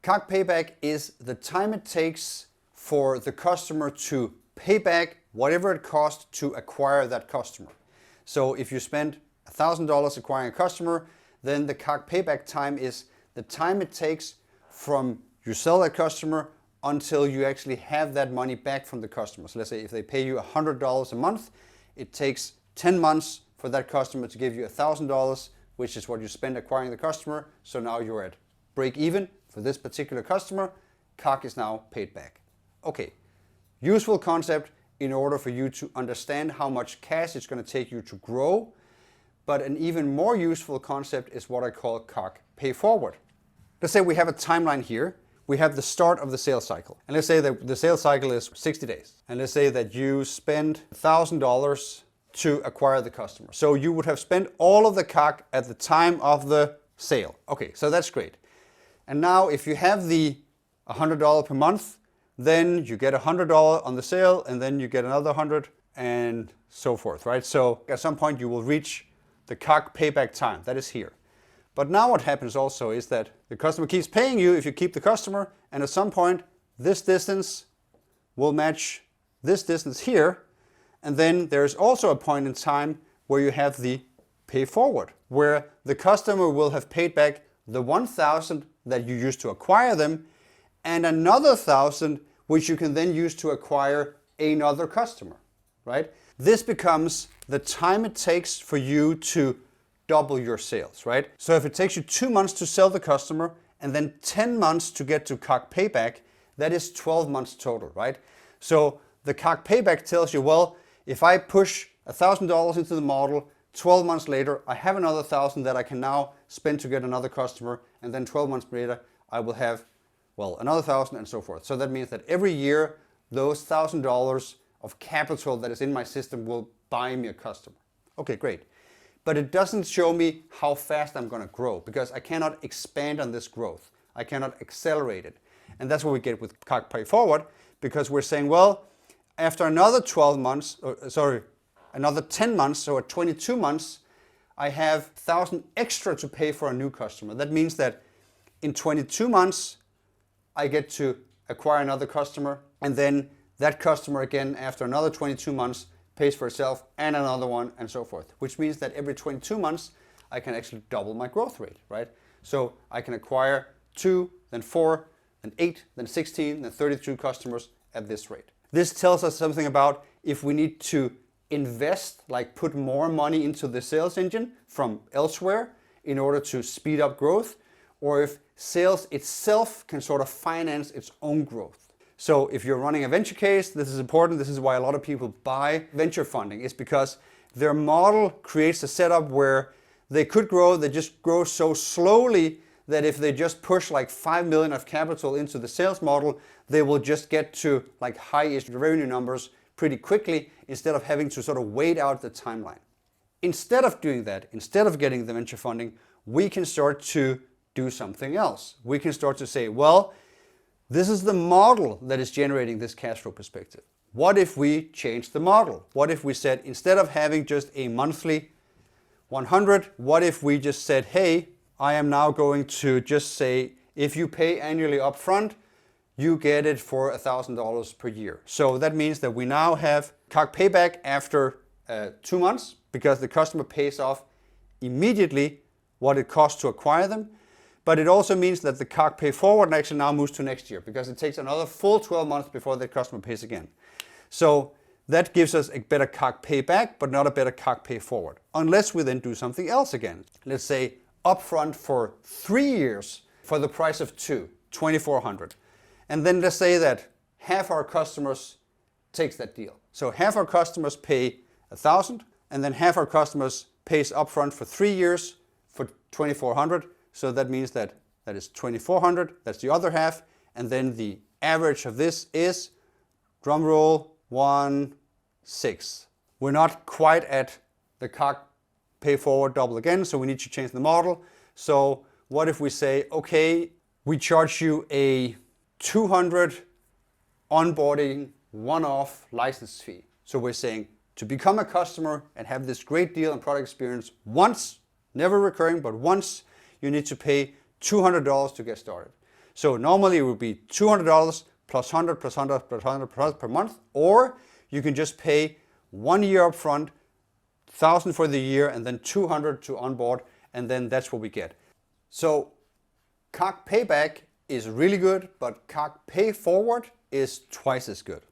CAC payback is the time it takes for the customer to pay back whatever it costs to acquire that customer. So if you spend $1,000 acquiring a customer, then the CAC payback time is the time it takes from you sell that customer until you actually have that money back from the customer. So let's say if they pay you $100 a month, it takes 10 months for that customer to give you $1,000, which is what you spend acquiring the customer. So now you're at break even for this particular customer. CAC is now paid back. Okay, useful concept in order for you to understand how much cash it's going to take you to grow. But an even more useful concept is what I call CAC Pay Forward. Let's say we have a timeline here. We have the start of the sales cycle. And let's say that the sales cycle is 60 days. And let's say that you spend $1,000 to acquire the customer. So you would have spent all of the CAC at the time of the sale. Okay, so that's great. And now if you have the $100 per month, then you get $100 on the sale, and then you get another 100 and so forth, right? So at some point you will reach the CAC payback time. That is here. But now what happens also is that the customer keeps paying you if you keep the customer, and at some point this distance will match this distance here, and then there's also a point in time where you have the pay forward, where the customer will have paid back the 1,000 that you used to acquire them, and another 1,000 which you can then use to acquire another customer, right? This becomes the time it takes for you to double your sales, right? So if it takes you 2 months to sell the customer and then 10 months to get to CAC payback, that is 12 months total, right? So the CAC payback tells you, well, if I push $1,000 into the model, 12 months later, I have another 1,000 that I can now spend to get another customer, and then 12 months later, I will have, well, another 1,000 and so forth. So that means that every year, those $1,000 of capital that is in my system will buy me a customer. Okay, great. But it doesn't show me how fast I'm going to grow, because I cannot expand on this growth. I cannot accelerate it. And that's what we get with CAC Pay Forward, because we're saying, well, after another 12 months, another 10 months, so at 22 months, I have 1,000 extra to pay for a new customer. That means that in 22 months, I get to acquire another customer, and then that customer again, after another 22 months, pays for itself and another one and so forth, which means that every 22 months, I can actually double my growth rate, right? So I can acquire 2, then 4, then 8, then 16, then 32 customers at this rate. This tells us something about if we need to invest, like put more money into the sales engine from elsewhere in order to speed up growth, or if sales itself can sort of finance its own growth. So if you're running a venture case, this is important. This is why a lot of people buy venture funding, is because their model creates a setup where they could grow, they just grow so slowly that if they just push like 5 million of capital into the sales model, they will just get to like high-ish revenue numbers pretty quickly, instead of having to sort of wait out the timeline. Instead of doing that, instead of getting the venture funding, we can start to do something else. We can start to say, well, this is the model that is generating this cash flow perspective. What if we change the model? What if we said, instead of having just a monthly 100, what if we just said, hey, I am now going to just say, if you pay annually upfront, you get it for $1,000 per year. So that means that we now have CAC payback after 2 months, because the customer pays off immediately what it costs to acquire them. But it also means that the CAC Pay Forward actually now moves to next year, because it takes another full 12 months before the customer pays again. So that gives us a better CAC Payback, but not a better CAC Pay Forward, unless we then do something else again. Let's say upfront for 3 years for the price of 2,400. And then let's say that half our customers takes that deal. So half our customers pay 1,000, and then half our customers pays upfront for 3 years for 2,400. So that means that is 2,400, that's the other half, and then the average of this is, drum roll, 1,600. We're not quite at the CAC Pay Forward double again, so we need to change the model. So what if we say, okay, we charge you a 200 onboarding one-off license fee. So we're saying, to become a customer and have this great deal and product experience once, never recurring, but once, you need to pay $200 to get started. So normally it would be $200 plus 100 plus 100 plus 100 per month, or you can just pay 1 year upfront, 1,000 for the year, and then 200 to onboard, and then that's what we get. So CAC Payback is really good, but CAC Pay Forward is twice as good.